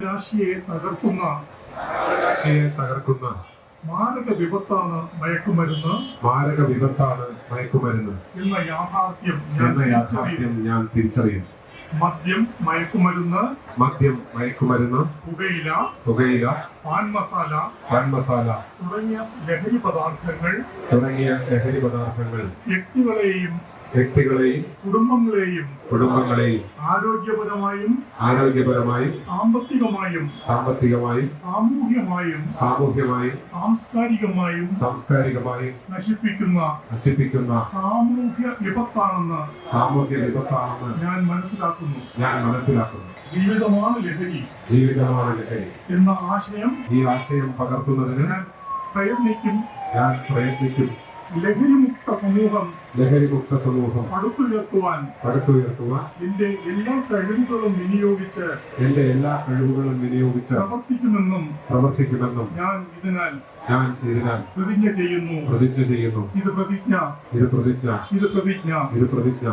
രാശിയെ തകർക്കുന്ന മാരക വിപത്താണ് മയക്കുമരുന്ന് എന്ന യാഥാർത്ഥ്യം ഞാൻ തിരിച്ചറിയും. മദ്യം, മയക്കുമരുന്ന്, പുകയില, പാൻ മസാല തുടങ്ങിയ ലഹരി പദാർത്ഥങ്ങൾ വ്യക്തികളെയും കുടുംബങ്ങളെയും ആരോഗ്യപരമായും സാമ്പത്തികമായും സാമൂഹ്യമായും സാംസ്കാരികമായും നശിപ്പിക്കുന്ന സാമൂഹ്യ വിപത്താണെന്ന് ഞാൻ മനസ്സിലാക്കുന്നു. ജീവിതമാണ് ലഹരി എന്ന ഈ ആശയം പകർത്തുന്നതിന് ഞാൻ പ്രയത്നിക്കും. ലഹരിമുക്ത സമൂഹം പടുത്തുയർത്തുവാൻ എന്റെ എല്ലാ കഴിവുകളും വിനിയോഗിച്ച് പ്രവർത്തിക്കുമെന്നും ഞാൻ ഇതിനാൽ പ്രതിജ്ഞ ചെയ്യുന്നു. ഇത് പ്രതിജ്ഞ.